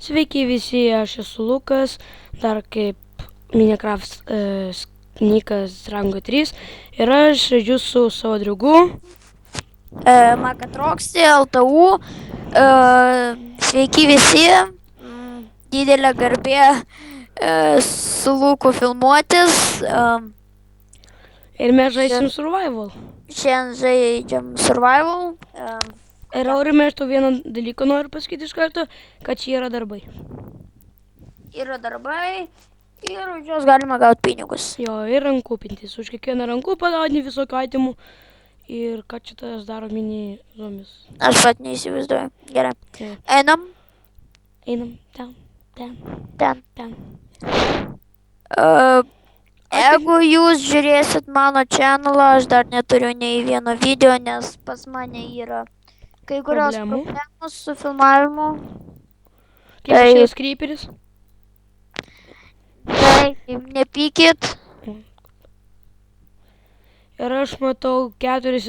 Sveiki visi, aš esu Lukas, dar kaip Minecraft nikas rango 3 ir aš žaidžiu su savo draugu. Makatroksi, LTU. Sveiki visi. Didelė garbė su Luku filmuotis. Ir mes žaisim survival. Šiandien žaidžiam survival. Ir Aurimai, aš tau vieną dalyką noriu pasakyti iš karto, kad čia yra darbai. Yra darbai ir už juos galima gauti pinigus. Jo, ir rankų pintis. Už kiekvieną rankų padaudinį visokių aitimų. Ir ką čia tas daro mini zombis. Aš pat neįsivaizduoju. Gerai. Jo. Einam. Einam ten, ten, Ten. ten. Jeigu jūs žiūrėsit mano channelą, aš dar neturiu nei vieno video, nes pas mane yra kai kurios problemos su filmavimu. Kaip šitas creeperis? Tai nepykit. Ir aš matau 4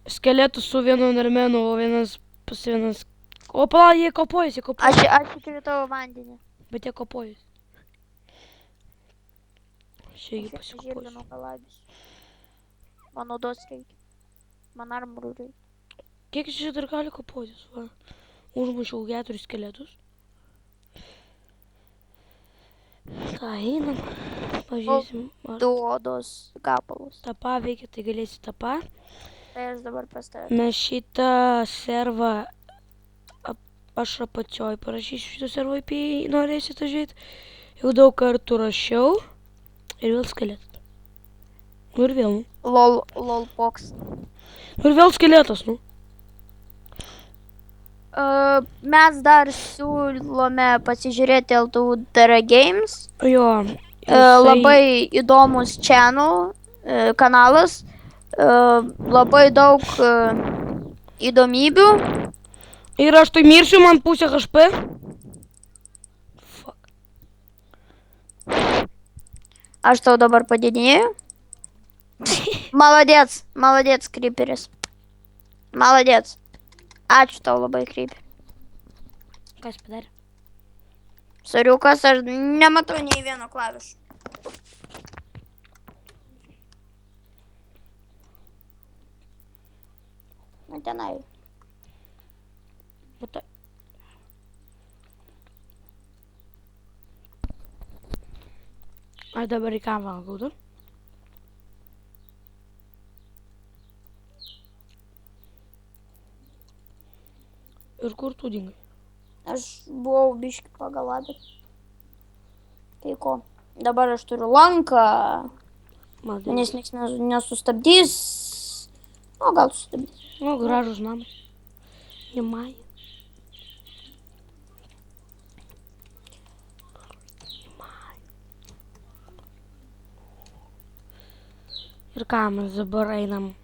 skeletus su vienu narmenu, o vienas pas vienas. O pala, jie kopojasi, Aš įkritau vandenį. Bet jie kopojasi. Aš irgi pasikopojasi. Žilvino kalabis. Man naudos reikia. Man armorų reikia. Kiek čia dar gali kopotis? Va. Užmušiau 4 skeletus. Ką, einam. Pažiūrėsim. Du odos gapalus. Tapa veikia, tai galėsi tapa. Tai aš dabar pastaviau. Mes šitą servą aš apačioj parašysiu šitą servą IP, norėsite žiūrėti. Jau daug kartų rašiau. Ir vėl skeletas. Nu ir vėl, nu. Lolbox. Nu ir vėl skeletas, nu. Mes dar siūlome pasižiūrėti LTU Dara Games. Jo. Labai įdomus kanalas. Labai daug įdomybių. Ir aš tai mirsiu, man pusę HP. Fuck. Aš tau dabar padidinėjau. Maladėts, creeperis. Maladėts. Ačiū tau labai, creeper. Kas padarė? Soriukas, aš nematau nei vieno klavišo. Na tenai. Matai. Aš dabar į ką valgau, tu? Ir kur tu dingai? Aš buvau biški pagalabęs. Tai ko? Dabar aš turiu lanką. Manęs nieks nesustabdys. O gal sustabdys. O, gražus namas. Немає. Ir ką, mes dabar einam.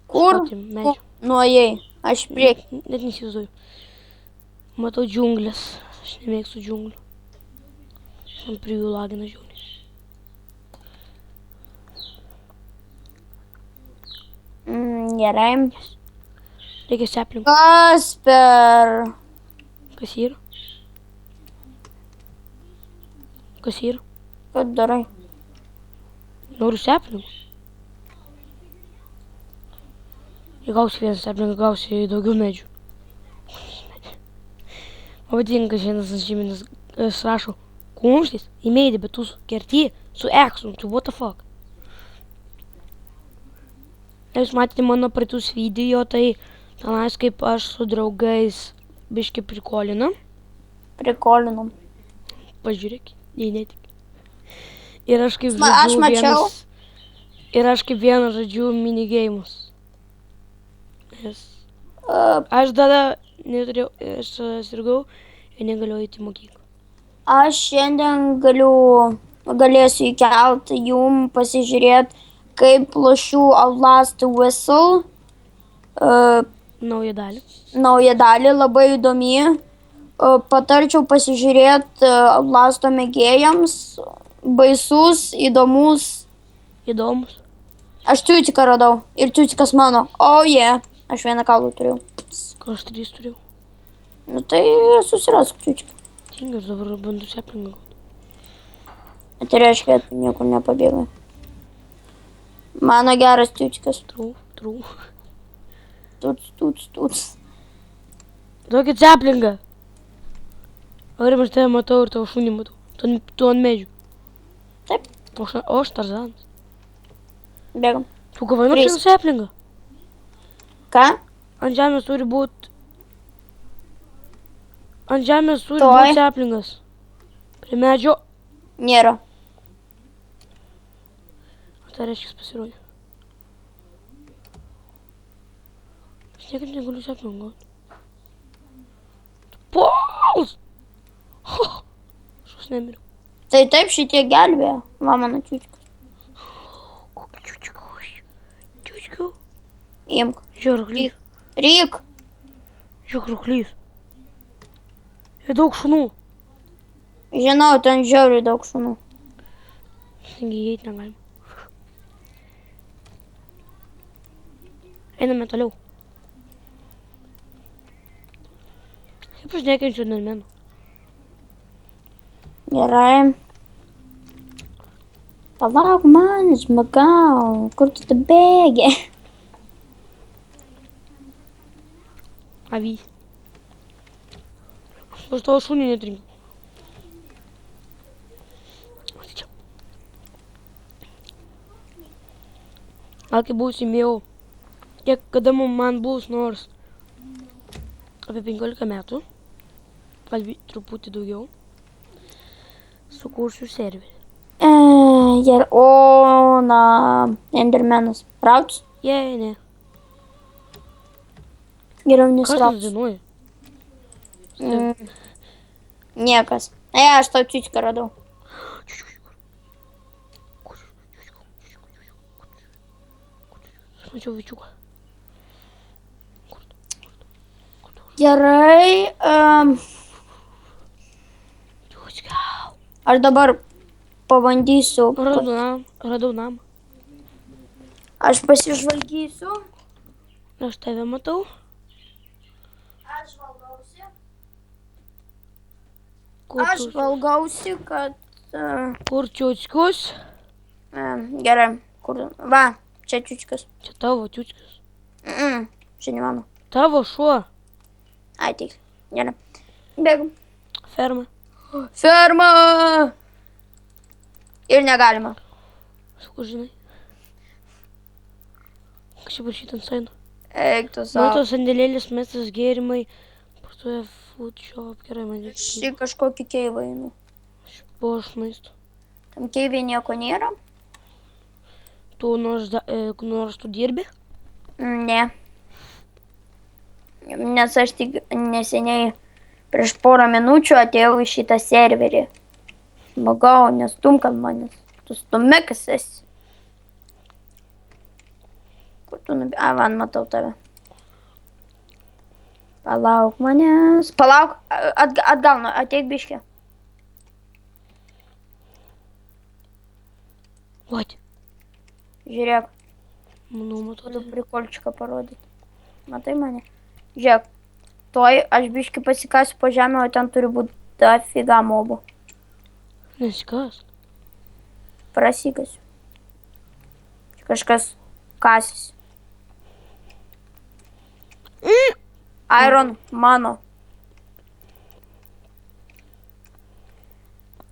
Kur? Medžių. Nuėjai. Aš prieki. Net neįsivaizduoju. Matau džiunglės. Aš nemėgstu džiunglių. Man prie jų lagina džiunglės. Gerai. Reikia seplingų. Kasper. Kas yra? Kas yra? Ką darai? Noriu seplingų. Jei gausi vieną seplingą, gausi daugiau medžių. Man patinka šiandien žyminis rašo. Kumštis įmeidė, bet tu kerti su eksu. Tu what the fuck? Jūs matėte mano praeitus video, tai tenais kaip aš su draugais biški prikolinam. Prikolinam. Pažiūrėk, jei netik. Ir aš kaip Aš mačiau. Ir aš kaip vienas žaidžiu minigeimus. Aš tada neturėjau, aš sirgau ir negaliu eiti į mokyklą. Aš šiandien galėsiu įkelt jum pasižiūrėti, kaip lošiu Outlast Whistle. Naują dalį. Nauja dalį, labai įdomi. Patarčiau pasižiūrėti Outlasto mėgėjams. Baisus, įdomus. Įdomus. Aš tiutiką radau. Ir tiutikas mano. Oh yeah. Aš vieną kaulų turėjau. Aš 3 turėjau. Nu tai susirask čiučką. Tingiu, aš dabar bandu seplingą. Tai reiškia, tu niekur nepabėgai. Mano geras čiučkas. Trū. Tuts. Duokit seplingą. Aurim, aš tave matau ir tavo šunį matau. Tu ant medžių. Taip. O aš Tarzanas. Bėgam. Tu kovai nors jau seplingą. Ką? Ant žemės turi būt... Ant žemės turi Tuoj. būt seplingas. Prie medžio. Nėra. O tai reiškia pasirodė. Aš niekaip negaliu seplingą gauti. Puls! Aš vos nemiriau. Tai taip šitie gelbėjo. Va mano čiučkas. Kokį čiučkų? Čiučkų? Imk. Žiūrėk, ruklys. Ryk. Žiūrėk, ruklys. Ir daug šunų. Žinau, ten žiauriai daug šunų. Taigi įeit negalima. Einame toliau. Kaip aš nekenčiu Endermenų. Gerai. Palauk man, žmogau. Kur tu bėgi? Avys. Aš tavo šunį netrinkiu. Čia. Gal kai būsim jau, kada man bus nors apie 15 metų, gal truputį daugiau, sukursiu serverį. O, na, Endermenas. Rauts? Jei, ne. Geriau Kas tas nesirauts. dainuoja? Niekas. Aš tau čiučką radau. Aš mačiau vičiuką. Gerai. Aš dabar pabandysiu. Radau namą. Aš pasižvalgysiu. Aš tave matau. Aš valgausi. Kur Valgausi, kad... Kur čiučkus? Gerai. Kur... Va, čia čiučkas. Čia tavo čiučkas. Čia ne mano. Tavo šuo. Ai, tik. Gerai. Bėgam. Ferma. Ferma! Ir negalima. Sakau, žinai. Kažkaip rašyt ant saino. Eik tu savo. Matos sandėlėlis, mestas gėrimai. Partuoja food shop. Gerai, man reikia. Šį kažkokį keivą einu. Aš maisto. Tam keivė nieko nėra? Tu nors tu dirbi? Ne. Nes aš tik neseniai prieš porą minučių atėjau į šitą serverį. Žmogau, nestumk ant manęs. Tu stumikas esi. Kur tu nubė... Van, matau tave. Palauk manęs. Palauk, atgal, ateik biškį. Vat. Žiūrėk, Manau, matau. turiu prikolčiką parodyti. Matai mane? Žiūrėk, toj aš biškį pasikasiu po žemę, o ten turi būti dafiga mobų. Nesikas. Prasikasiu. Čia kažkas kasis. Iron mano.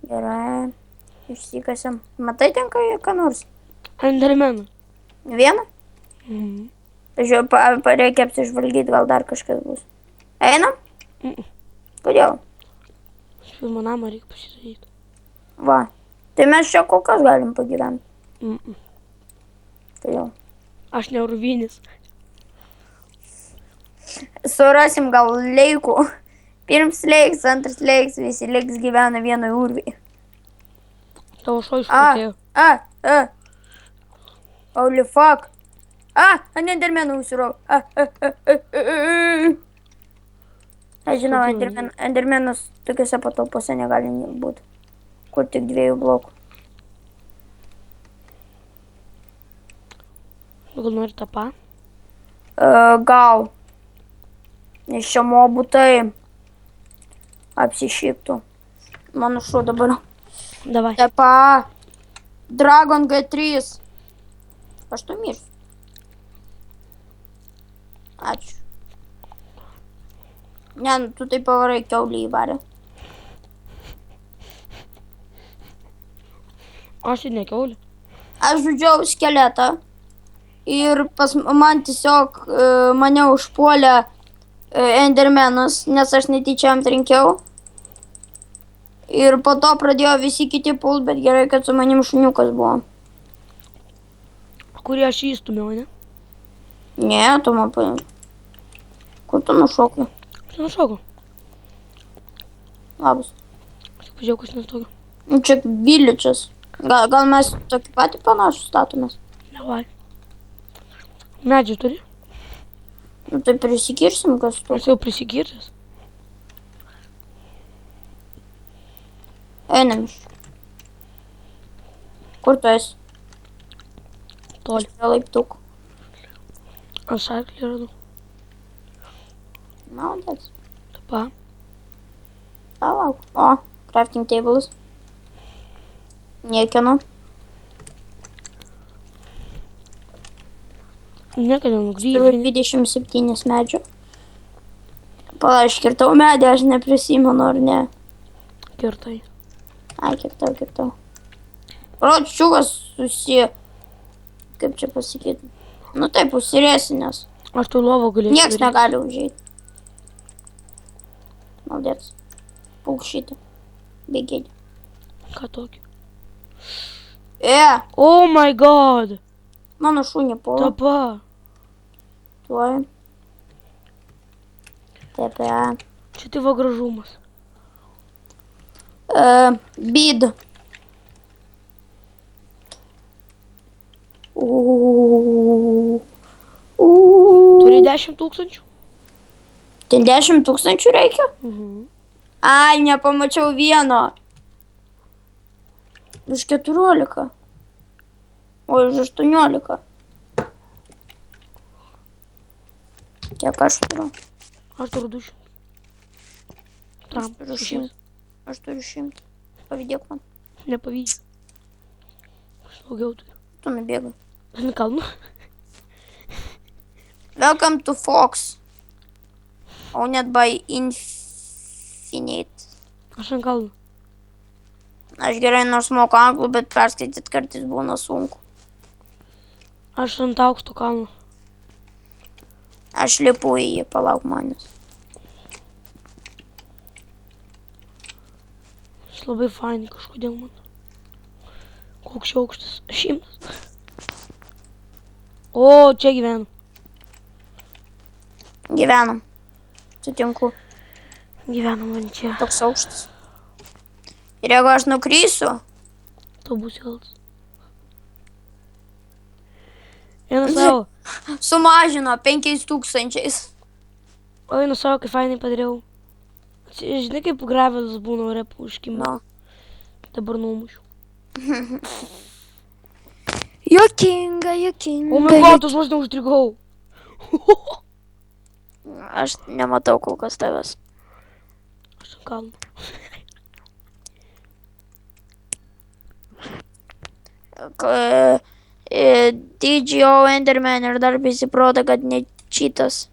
Gerai. Išsikasiam. Matai ten ką nors? Endermeną. Vieną? Mhm. Žiūrėk, reikia apsižvalgyti, gal dar kažkas bus. Einam? Kodėl? Aš pirmą namą reikia pasidaryti. Va. Tai mes čia kol kas galim pagyventi. Kodėl? Aš ne urvinis. Surasim gal leikų. Pirms leiks, antras leiks, visi leiks gyvena vienoje urvėje. Tavo šuo išprotėjo. Holy fuck. Endermeną užsirau. Aš žinau, endermenas tokiuose patalpose negali būti. Kur tik 2 blokų. Gal nori tapą? Gal. Nes čia mobų tai. apsišiktų. Mano šuo dabar. Давай. Tepa. Dragon G3. Aš to mirsiu. Ačiū. Ne, nu, tu tai pavarai kiaulį įvarę. Aš tai nekiaulė. Aš žudžiau skeletą. Ir man tiesiog mane užpuolė Endermanas, nes aš netyčia jam trenkiau. Ir po to pradėjo visi kiti pult, bet gerai, kad su manim šuniukas buvo. Kurį aš įstumiau, ne? Ne, tu man paėmė. Kur tu nušokai? Aš nenušokau. Labas. Aš tik pažiūrėjau, kas nestoga. Nu, čia villages. Gal mes tokį patį panašų statomės? Davai. Medžių turi? Nu, tai prisikirsim, kas tu. Aš jau prisikirtęs. Einam iš. Kur tu esi? Toli. Prie laiptukų. Aš arklį radau. Maldas. Tapa. Palauk. O, crafting tables. Niekieno. Niekada Turiu nugryžai. 27 medžių. Pala, aš kirtau medį, aš neprisimenu, ar ne. Kirtai. Ai, kirtau. Ročiukas kaip čia pasakyti. Nu taip, užsirėsinės. Aš tu lovą galėsiu. Niekas negali užeiti. Maldėts. Paukšytė. Bėgėdė. Ką tokį? Oh my god. Mano šunį puola. Tapa. Tuoj. TPA. Čia tavo gražumas. Bid. Turi 10 tūkstančių? Ten 10 tūkstančių reikia? Mhm. Ai, nepamačiau vieno. Už 14. O, už 18. Kiek aš turiu? Aš turiu 200. Tam, Turiu 100. Aš turiu 100. Pavydėk man. Nepavydžiu. Aš daugiau turiu. Tu nubėgai. Aš nekalnu. Welcome to Fox. Owned by Infinite. Aš nekalnu. Aš gerai nors moku anglų, bet perskaityt kartais būna sunku. Aš ant aukšto kalno. Aš lipu į jį, palauk manęs. Aš labai fainai kažkodėl man. Koks čia aukštas? 100. O, čia gyvenu. Gyvenam. Sutinku. Gyvenu man čia. Toks aukštas. Ir jeigu aš nukrysiu, To bus ilgas. Einu savo. sumažino 5000. O einu savo, kaip fainai padariau. Žinai, kaip gravelis būna ore užkimę. No. Dabar numušiu. Juokinga. O my god, aš vos neužstrigau. Aš nematau kol kas tavęs. Aš ant kalno. DGO Enderman ir dar prisiproda, kad ne cheatas.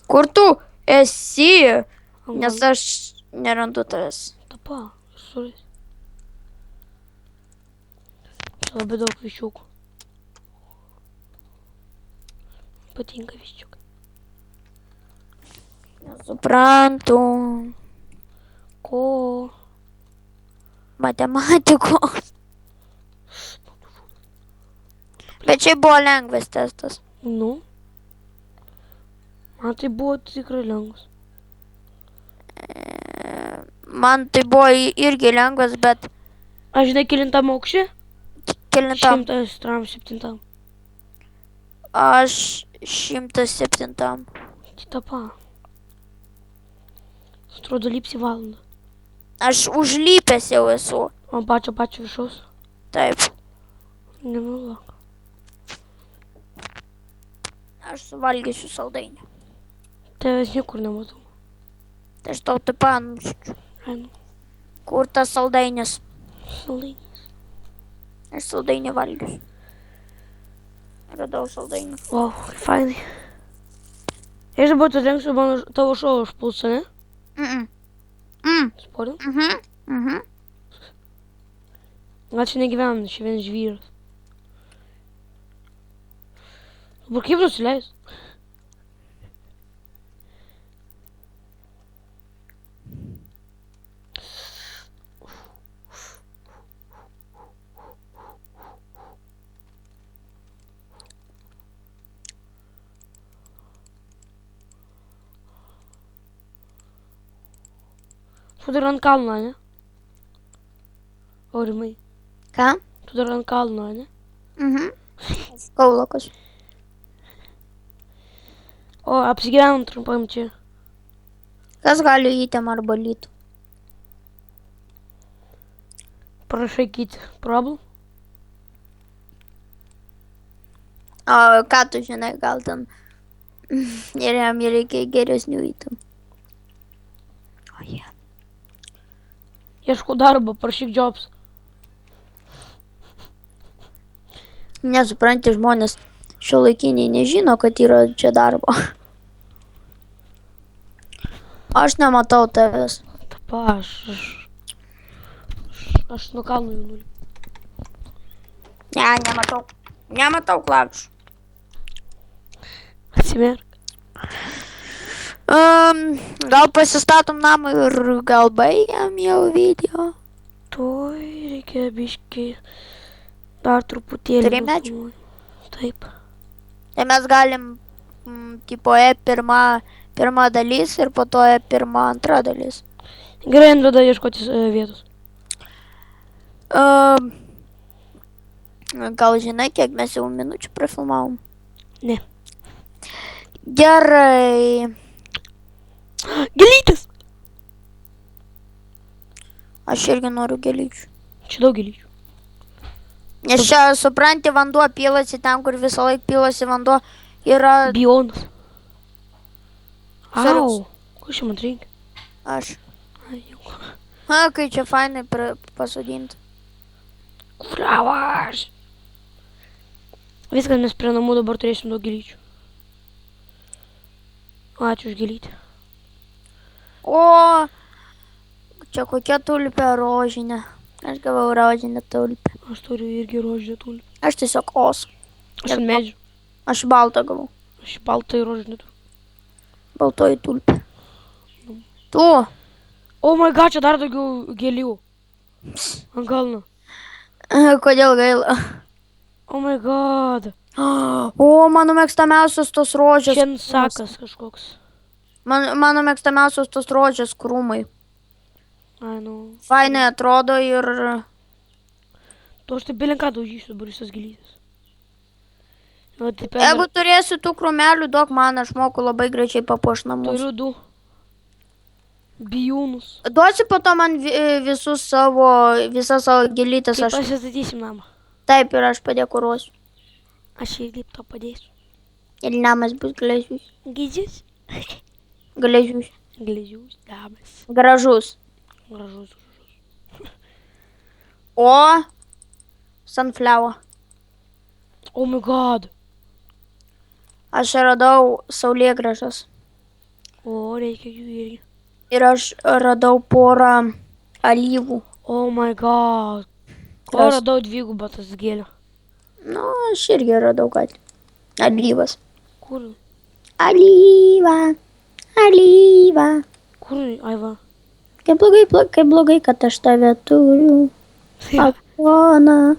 Kur tu esi? Nes aš nerandu tavęs. Tapa, suris. Čia labai daug viščiukų. Patinka viščiukai. Nesuprantu. Ko? Matematikos. Bet čia buvo lengvas testas. Nu. Man tai buvo tikrai lengvas. Man tai buvo irgi lengvas, bet Aš žinai, kelintam aukščiui? kelintam. 107. Aš 107. Tai tapa. Atrodo, lipsi valandą. Aš užlypęs jau esu. O pačio viršaus? Taip. Nemeluok. Aš suvalgysiu saldainį. Tavęs niekur nematau. Tai aš tau taip panuščiu. Einu. Kur tas saldainis? Saldainiai. Aš saldainį valgius. Radau saldainį. Wow, fainai. Ir dabar tu rengsiu tavo šou užpulsą, ne? Sporting? Gal čia negyvena, čia vienas žvyras. Dabar kaip nusileis? Tu dar ant kalno, ne? Aurimai, Ką? tu dar ant kalno, ne? Kaulakas. O, apsigyvenam trumpam čia. Kas gali įtėm arba lytų? Prašai kiti. Problem? O ką tu žinai, gal ten ir jam reikia geresnių įtėm. O jie. Ieškau darbo, prašyk jobs. Nesupranti, žmonės šiuolaikiniai nežino, kad yra čia darbo. Aš nematau tavęs. Tapa, aš nuo kalno jau nuliu. Ne, nematau. Nematau klakšų. Atsimerk. Gal pasistatom namą ir gal baigiam jau video. Tuoj reikia biški dar truputėlį. 3 mečių? nufilmuoti. Taip. Tai mes galim, tipo, pirma dalis ir po to pirma antra dalis. Gerai, Andreda, ieškotis vietos. Gal žinai, kiek mes jau minučių prafilmavom? Ne. Gerai. Gelytis! Aš irgi noriu gėlyčių. Čia daug gelyčių. Nes čia, supranti, vanduo pilasi ten, kur visą laiką pilasi vanduo. Yra... Bionas. Serius. Au, ko čia man reikia? Aš. Ai, jau. Kai čia fainai pasodinti. Flowers. Viskas, mes prie namų dabar turėsim daug gelyčių. Ačiū už gelytį. O, čia kokia tulpė rožinė. Aš gavau rožinę tulpę. Aš turiu irgi rožinę tulpę. Aš tiesiog os. Aš ant medžių. Aš baltą gavau. Aš baltą ir rožinę turiu. Baltoji tulpė. Tu. Oh my god, čia dar daugiau gėlių. Ant kalno. Kodėl gaila? Oh my god. O, mano mėgstamiausios tos rožės. Čia sakas kažkoks. Mano mėgstamiausios tos rožės krūmai. Ai, nu. Fainai atrodo ir... Tu aš taip belinką daužysiu dabar visas gėlytes. Jeigu turėsi tų krūmelių, duok man, aš moku labai greičiai papuošti namus. Turiu 2. Bijūnus. Duosi po to man visas savo gėlytes. Kaip Aš... pasistatysim namą. Taip, ir aš padekoruosiu. Aš irgi to padėsiu. Ir namas bus gražus. Gidžius? Gražus. Gležius, damas. Gražus. Gražus. O, sunflower. Oh my god. Aš radau saulėgrąžas. O, reikia jų irgi. Ir aš radau porą alyvų. Oh my god. O, radau 2 tas gėlių. Nu, aš irgi radau, kad alyvas. Kur? Alyva. Alyva. Kur, Aiva? Kaip blogai, kad aš tave turiu. Aguona.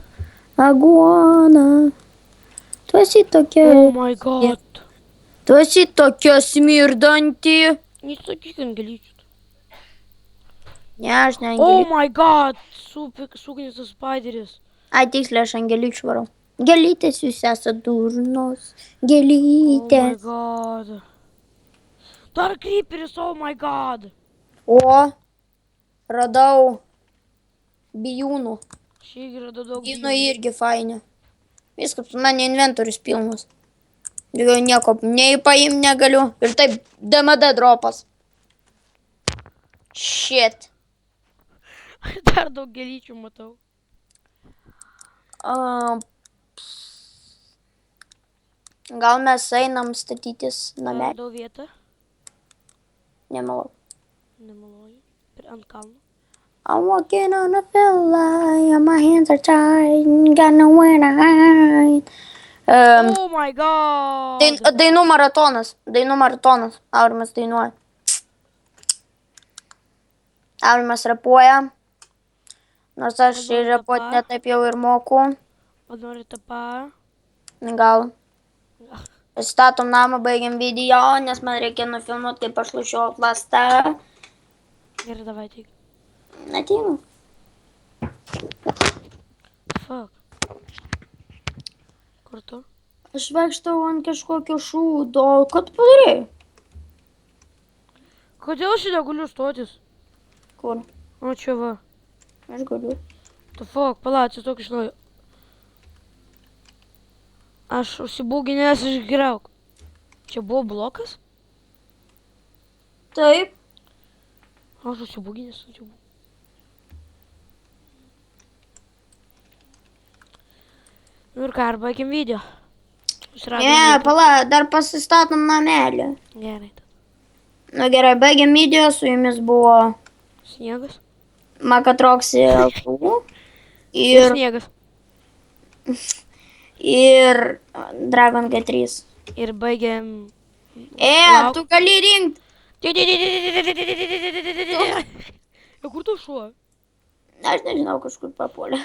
Aguona. Tu esi tokia... Oh my god. Tu esi tokia smirdanti. Nesakyk ant gėlyčių. Ne, aš ne Oh angeličių. my god. Sugnisas spaideris. Ai, tiksliai, aš angeličių varau. Gėlytės jūs esate durnos. Oh my Gėlytės. god. Dar creeperis, oh my god. O, radau bijūnų. Aš irgi radau daug Bijūnų irgi faini. Viskas, man inventorius pilnas. Daugiau nieko nei paim negaliu. Ir taip DMD dropas. Shit. Dar daug gėlyčių matau. Gal mes einam statytis namelį? Radau vietą. Nemanau. Nemaloniai. Ant kalno. I'm walking on a villa, and my hands are tied, got nowhere to hide. Oh my god. Dainų maratonas. Aurimas dainuoja. Aurimas rapuoja. Nors aš Dabar repuot tapa. netaip jau ir moku. O nori tapą? Gal. Statom namą, baigiam video, nes man reikia nufilmuoti, kaip aš lošiu Outlastą. Gerai, davai tik. Ateinu. Fuck. Kur tu? Aš vaikštau ant kažkokio šūdo. Ką tu padarei? Kodėl aš negaliu stotis? Kur? O čia va. Aš galiu. Tu fuck, pala, atsistok iš naujo. Aš užsibūginęs išgriauk. Čia buvo blokas? Taip. Aš užsibūginęs. Nu ir ką, ar baigim video? Ne, pala, dar pasistatom namelį. Gerai. Nu gerai, baigiam video, su jumis buvo Sniegas. Makatroksi Ir sniegas. ir Dragon G3. Ir baigiam... Tu gali rinkti. Kur tu šuo? Aš nežinau, kažkur papuolė.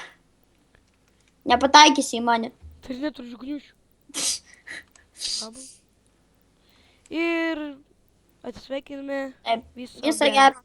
Nepataikysi į mane. Tai neturiu gniušių. Ir atsisveikiname. Visą gerą.